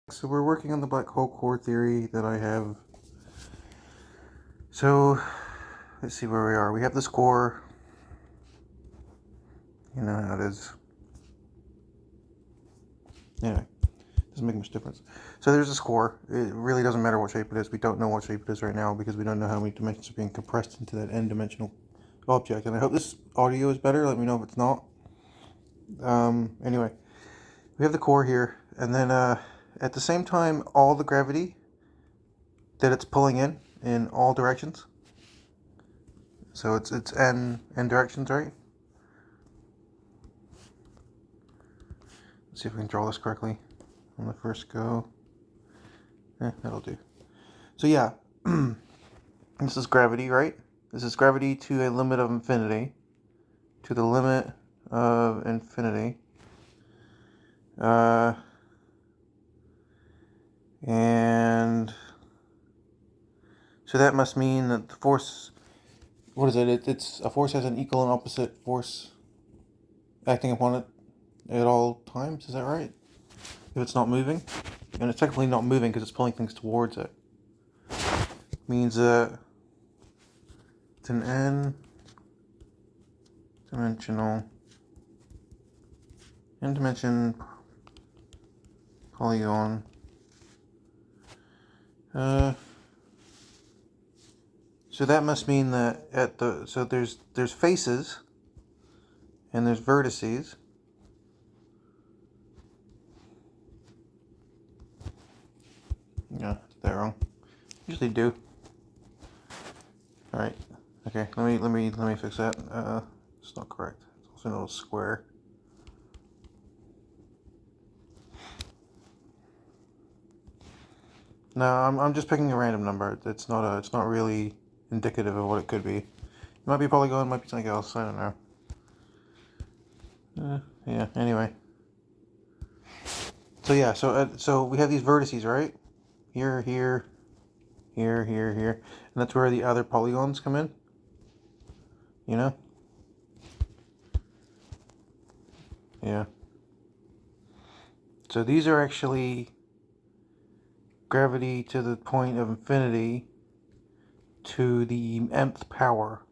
So we're working on the black hole core theory that I have. So let's see where we are. We have this core. You know how it is. Anyway, doesn't make much difference. So there's this core. It really doesn't matter what shape it is. We don't know what shape it is right now because we don't know how many dimensions are being compressed into that n-dimensional object. And I hope this audio is better. Let me know if it's not. Anyway, we have the core here, and then at the same time, all the gravity that it's pulling in all directions. So it's n directions, right? Let's see if we can draw this correctly on the first go. That'll do. So yeah, this is gravity, right? This is gravity to a limit of infinity. To the limit of infinity. And so that must mean that the force, what is it? It's a force has an equal and opposite force acting upon it at all times. Is that right? If it's not moving, and it's technically not moving because it's pulling things towards it, means that it's an n-dimension polygon. So that must mean that there's faces and there's vertices. Yeah, did that wrong. Usually do. All right. Okay. Let me fix that. It's not correct. It's also known as square. No, I'm just picking a random number. It's not really indicative of what it could be. It might be a polygon, might be something else. I don't know. Yeah. Anyway. So yeah. So we have these vertices, right? Here, here, and that's where the other polygons come in. You know? Yeah. So these are actually gravity to the point of infinity to the nth power.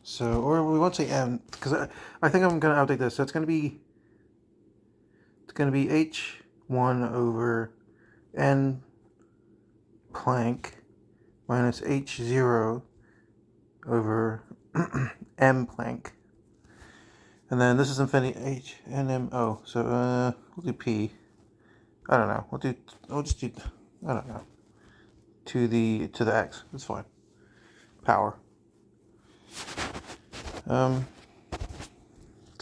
So, or we won't say n, because I think I'm going to update this. So it's going to be h1 over n Planck minus h0 over m Planck. And then this is infinity h and m o. So we'll do p. I don't know. We'll just do, I don't know. To the x. That's fine. Power. So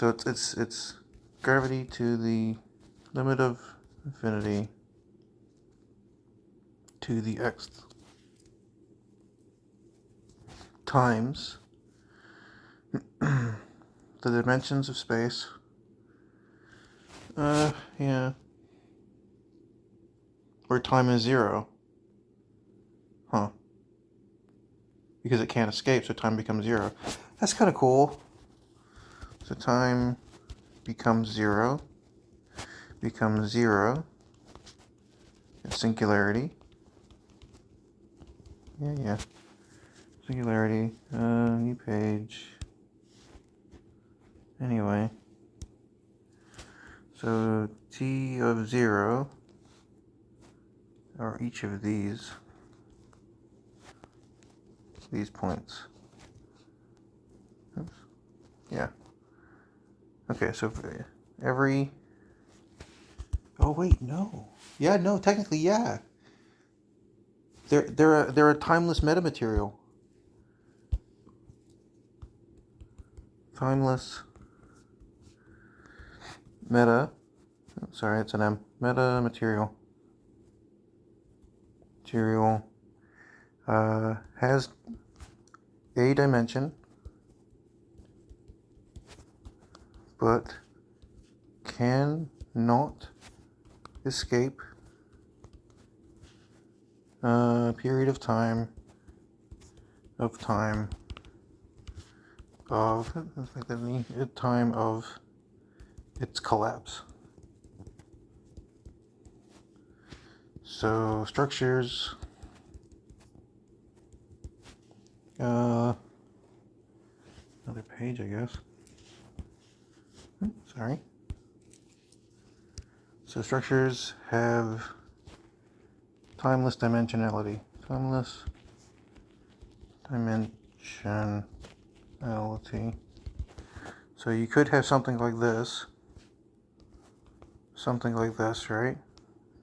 it's gravity to the limit of infinity to the x times the dimensions of space. Yeah. Where time is 0. Huh. Because it can't escape, so time becomes 0. That's kind of cool. So time becomes 0. Becomes 0. It's singularity. Yeah. Singularity. New page. Anyway. So t of 0 are each of these points. Oops. Yeah. Okay, so for every... Oh wait, no. Yeah, no, technically, yeah. They're a timeless metamaterial. Timeless meta. Sorry, it's an M. Meta material. Material has a dimension, but cannot escape a period of time of its collapse. so structures. Another page, I guess. Sorry. So structures have timeless dimensionality. Timeless dimensionality. So you could have something like this. Something like this, right?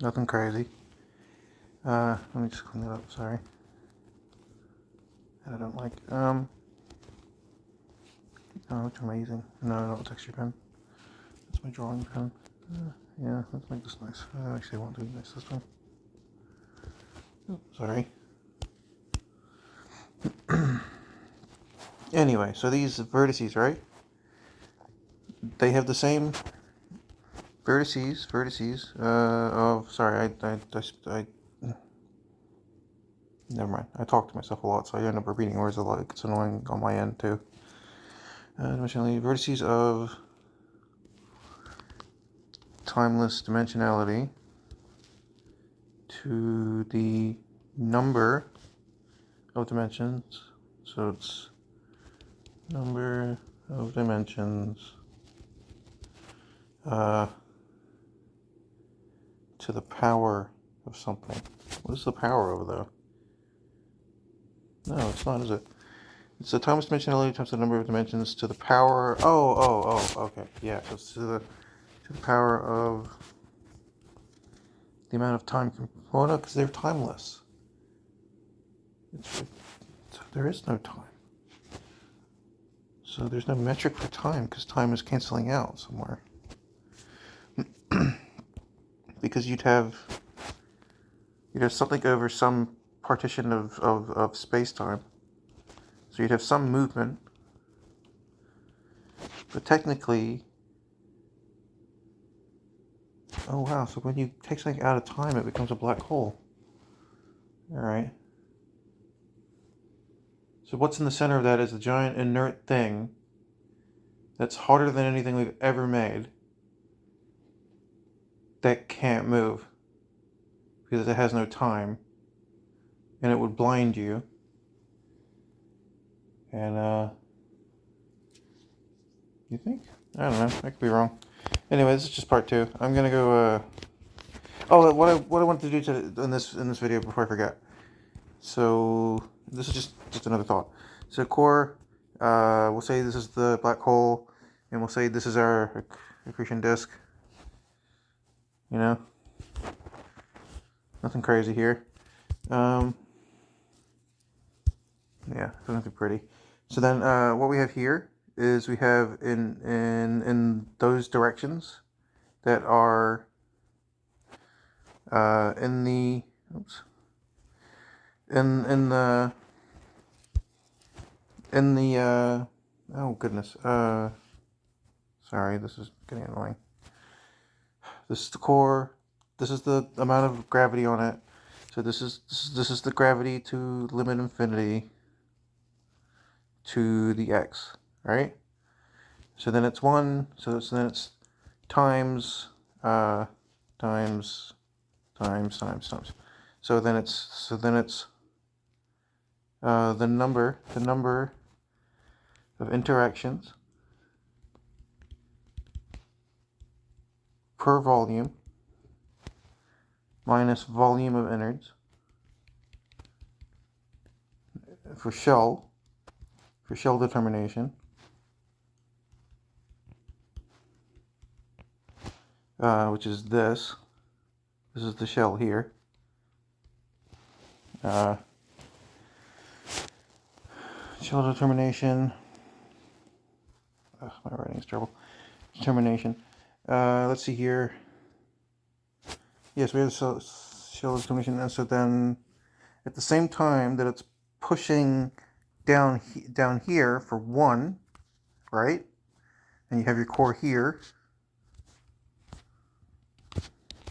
Nothing crazy. Let me just clean it up, sorry. I don't like, oh, which am I using? No, not a texture pen. That's my drawing pen. Yeah, let's make this nice. Actually, I won't do this time. Oh, sorry. Anyway, so these vertices, right? They have the same vertices of, sorry, I never mind. I talk to myself a lot, so I end up repeating words a lot. It's annoying on my end, too. Dimensionality, vertices of timeless dimensionality to the number of dimensions. So it's number of dimensions to the power of something. What is the power of, though? No, it's not, is it? It's the timeless dimensionality times the number of dimensions to the power. Oh, okay. Yeah, so it's to the power of the amount of time. Well, no, because they're timeless. There is no time. So there's no metric for time because time is canceling out somewhere. Because you'd have something over some partition of space-time. So you'd have some movement. But technically, oh wow, so when you take something out of time, it becomes a black hole. Alright. So what's in the center of that is a giant inert thing that's harder than anything we've ever made that can't move because it has no time and it would blind you. And you think? I don't know. I could be wrong. Anyway, this is just part 2. I'm gonna go. Oh, what I wanted to do in this video before I forget. So this is just another thought. So core, we'll say this is the black hole, and we'll say this is our accretion disk. You know, nothing crazy here. Yeah, nothing pretty. So then, what we have here is we have in those directions that are in the oh goodness, sorry, this is getting annoying. This is the core. This is the amount of gravity on it. So this is the gravity to limit infinity to the x, right? So then it's 1. So then it's times times. So then it's the number of interactions per volume minus volume of innards for shell determination, which is this. This is the shell here. Shell determination. My writing is terrible. Determination. Let's see here. Yes, we have the shell determination, and so then at the same time that it's pushing down here for 1, right? And you have your core here.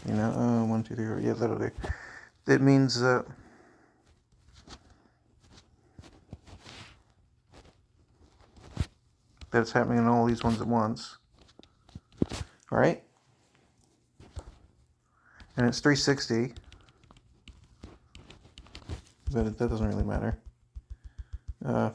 You know, 1, 2, 3, yeah, that'll do. It means that it's happening in all these ones at once, right? And it's 360. but that doesn't really matter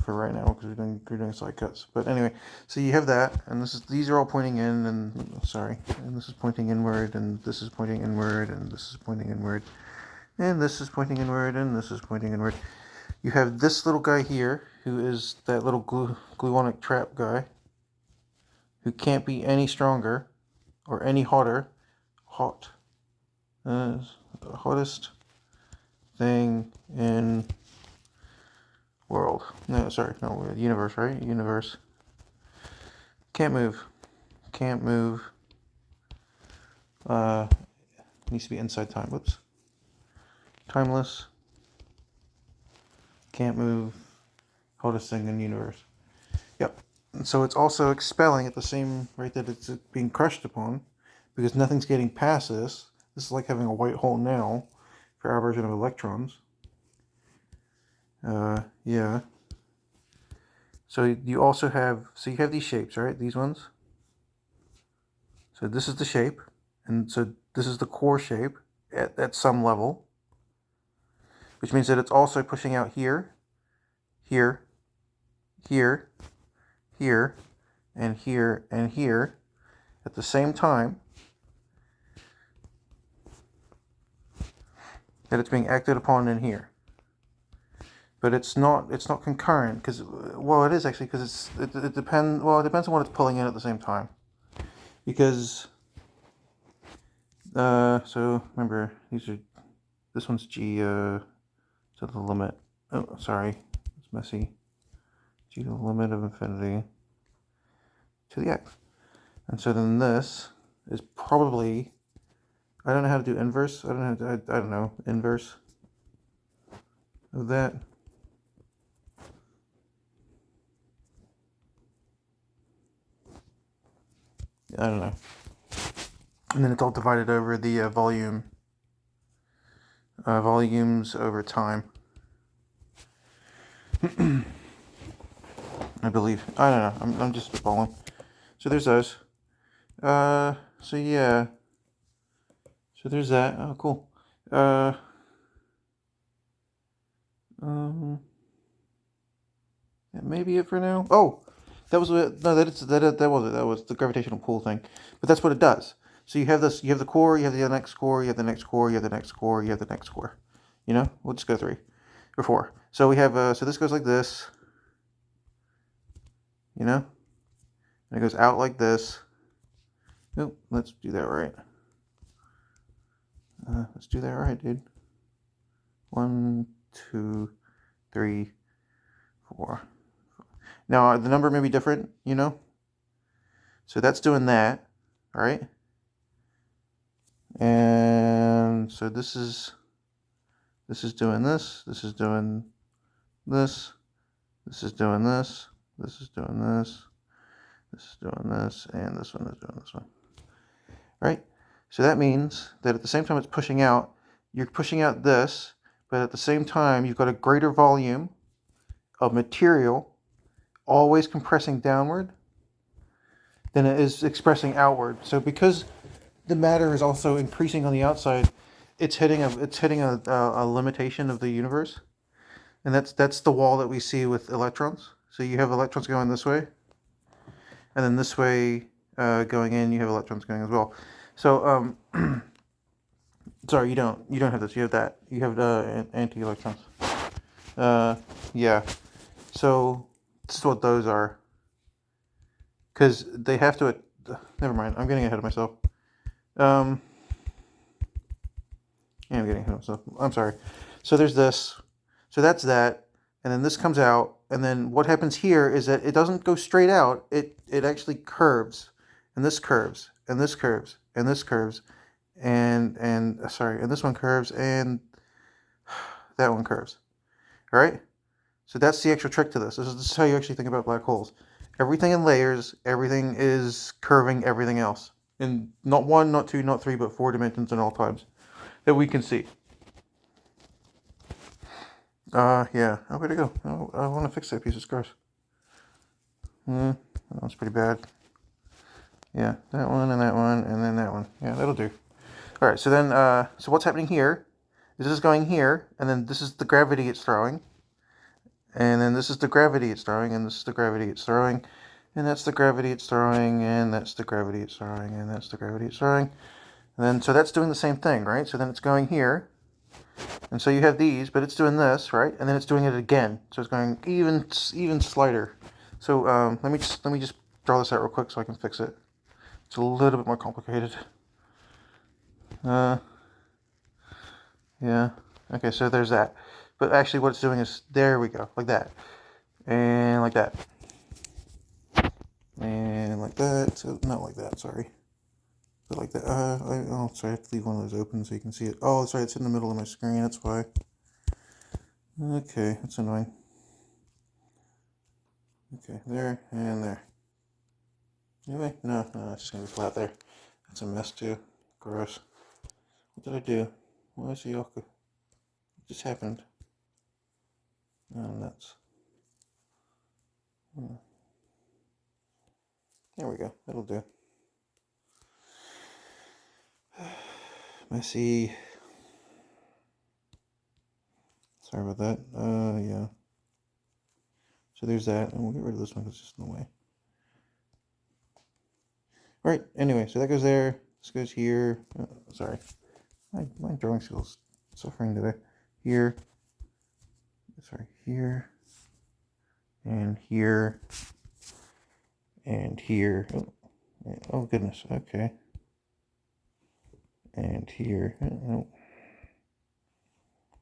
for right now because we're doing side cuts. But anyway, so you have that, and these are all pointing in, and sorry, and this is pointing inward, and this is pointing inward, and this is pointing inward, and this is pointing inward, and this is pointing inward. You have this little guy here, who is that little gluonic trap guy, who can't be any stronger or any hotter. Hot. The hottest thing in world. No, sorry, no, universe, right? Universe. Can't move. Can't move. Needs to be inside time. Whoops. Timeless. Can't move. Hottest thing in the universe. Yep. And so it's also expelling at the same rate that it's being crushed upon, because nothing's getting past this. This is like having a white hole now for our version of electrons. Yeah. So you also have, so you have these shapes, right? These ones. So this is the shape, and so this is the core shape at some level, which means that it's also pushing out here, here, here, here, and here, and here at the same time that it's being acted upon in here. But it's not concurrent, because, well, it is actually, because it depends on what it's pulling in at the same time. Because so remember, this one's G to the limit. Oh, sorry, it's messy. G to the limit of infinity to the x. And so then this is probably, I don't know how to do inverse. I don't know inverse of that. I don't know. And then it's all divided over the volumes over time. I believe. I don't know. I'm just spitballing. So there's those. So yeah. So there's that. Oh, cool. That may be it for now. Oh, that was it. No, that was it. That was the gravitational pull thing. But that's what it does. So you have this. You have the core. You have the next core. You have the next core. You have the next core. You have the next core. You know, we'll just go 3 or 4. So we have. So this goes like this. You know, and it goes out like this. Nope. Let's do that right. Let's do that right, dude. 1, 2, 3, 4. Now the number may be different, you know. So that's doing that, all right. And so this is doing this. This is doing this. This is doing this. This is doing this. This is doing this, and this one is doing this one. Right? So that means that at the same time it's pushing out, you're pushing out this, but at the same time you've got a greater volume of material always compressing downward than it is expressing outward. So because the matter is also increasing on the outside, it's hitting a limitation of the universe, and that's the wall that we see with electrons. So you have electrons going this way, and then this way going in, you have electrons going as well. So sorry, you don't have this. You have that. You have anti-electrons. Yeah. So this is what those are. Because they have to. Never mind. I'm getting ahead of myself. Yeah, I'm getting ahead of myself. I'm sorry. So there's this. So that's that. And then this comes out. And then what happens here is that it doesn't go straight out. It actually curves. And this curves. And this curves. And this curves. And this one curves. And that one curves. All right? So that's the actual trick to this. This is how you actually think about black holes. Everything in layers, everything is curving everything else. In not 1, not 2, not 3, but 4 dimensions in all times that we can see. Yeah. Oh, where'd it go? Oh, I want to fix that piece of scarf. That's pretty bad. Yeah, that one, and then that one. Yeah, that'll do. All right, so then, so what's happening here is this going here, and then this is the gravity it's throwing, and then this is the gravity it's throwing, and this is the gravity it's throwing, and that's the gravity it's throwing, and that's the gravity it's throwing, and that's the gravity it's throwing. And then, so that's doing the same thing, right? So then it's going here, and so you have these, but it's doing this, right? And then it's doing it again, so it's going even slighter. So let me just draw this out real quick so I can fix it. It's a little bit more complicated. Yeah. Okay, so there's that. But actually what it's doing is, there we go, like that. And like that. And like that. So, not like that, sorry. But like that. Oh, sorry, I have to leave one of those open so you can see it. Oh, sorry, it's in the middle of my screen, that's why. Okay, that's annoying. Okay, there and there. Anyway, no, it's just gonna be flat there. That's a mess too. Gross. What did I do? Why is the What just happened? Oh, nuts. There we go. That'll do. Messy. Sorry about that. Yeah. So there's that, and we'll get rid of this one because it's just in the way. Right. Anyway, so that goes there. This goes here. Sorry, my drawing skills suffering today. Here. Sorry. Here. And here. And here. Oh goodness. Okay. And here. Oh.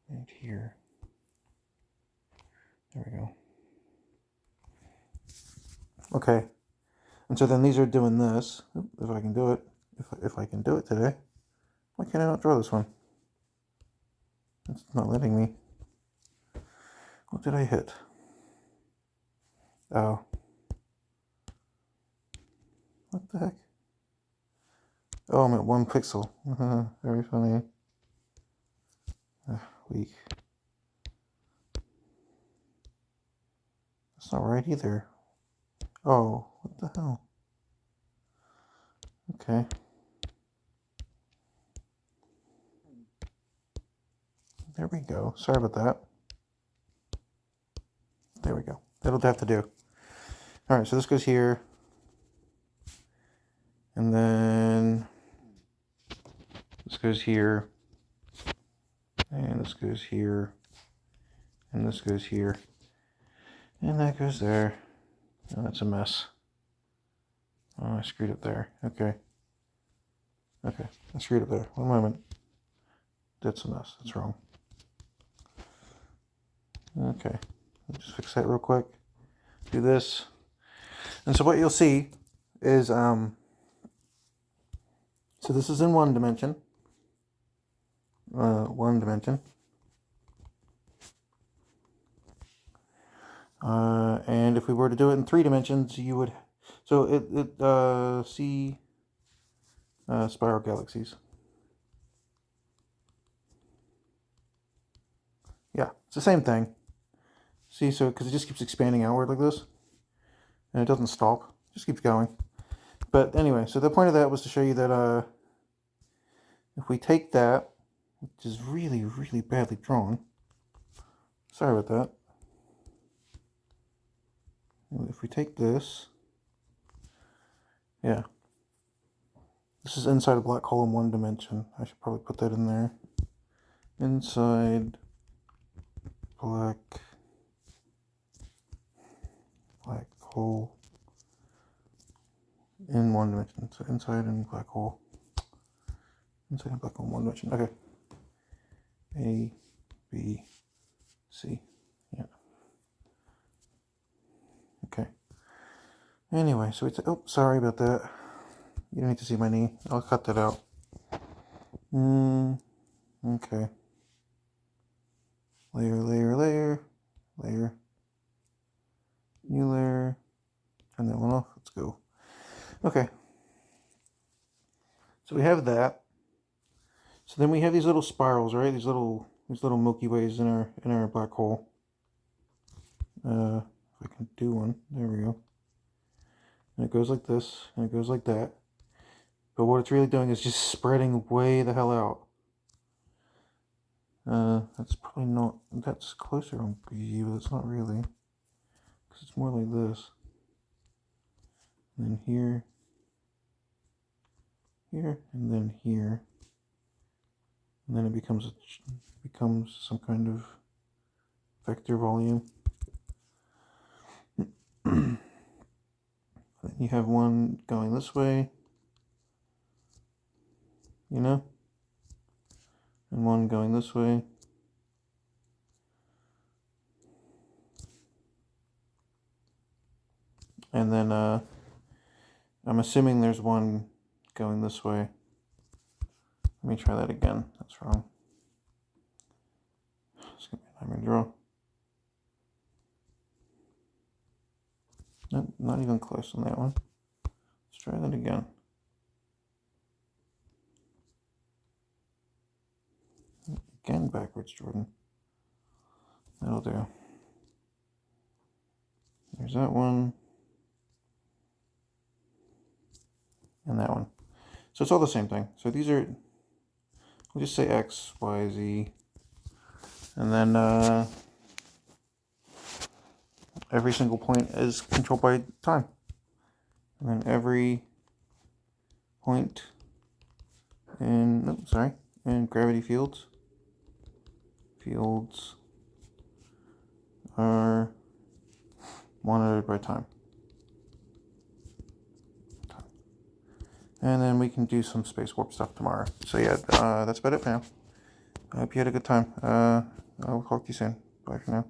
And here. There we go. Okay. And so then these are doing this. If I can do it. If I can do it today. Why can't I not draw this one? It's not letting me. What did I hit? Oh. What the heck? Oh, I'm at 1 pixel. Very funny. Weak. That's not right either. Oh, what the hell? Okay. There we go. Sorry about that. There we go. That'll have to do. Alright, so this goes here. And then this goes here. And this goes here. And this goes here. And that goes there. Oh, that's a mess. Oh, I screwed up there. Okay. Okay, I screwed up there. 1 moment. That's a mess. That's wrong. Okay. Just fix that real quick. Do this. And so what you'll see is, so this is in 1 dimension. 1 dimension. And if we were to do it in 3 dimensions, you would, so see spiral galaxies. Yeah, it's the same thing. See, so because it just keeps expanding outward like this, and it doesn't stop, it just keeps going. But anyway, so the point of that was to show you that if we take that, which is really, really badly drawn, sorry about that. If we take this, yeah, this is inside a black hole in 1 dimension. I should probably put that in there. Inside black hole in 1 dimension. So inside and black hole. Inside and black hole in 1 dimension. Okay. A, B, C. Yeah. Okay. Anyway, so it's, oh, sorry about that. You don't need to see my knee. I'll cut that out. Okay. Layer, layer, layer, layer. New layer. Turn that one off. Let's go. Okay. So we have that. So then we have these little spirals, right? These little Milky Ways in our black hole. If I can do one. There we go. And it goes like this, and it goes like that. But what it's really doing is just spreading way the hell out. That's probably not, that's closer on B, but it's not really, because it's more like this. And then here, here, and then here. And then it becomes some kind of vector volume. Then you have one going this way, you know, and one going this way. And then I'm assuming there's one going this way. Let me try that again. That's wrong. It's gonna be a nightmare draw. Nope, not even close on that one. Let's try that again. Again, backwards, Jordan. That'll do. There's that one. And that one. So it's all the same thing. So these are, we'll just say X, Y, Z. And then every single point is controlled by time. And then every point in, in gravity fields are monitored by time. And then we can do some space warp stuff tomorrow. So yeah, that's about it for now. I hope you had a good time. I'll talk to you soon. Bye for now.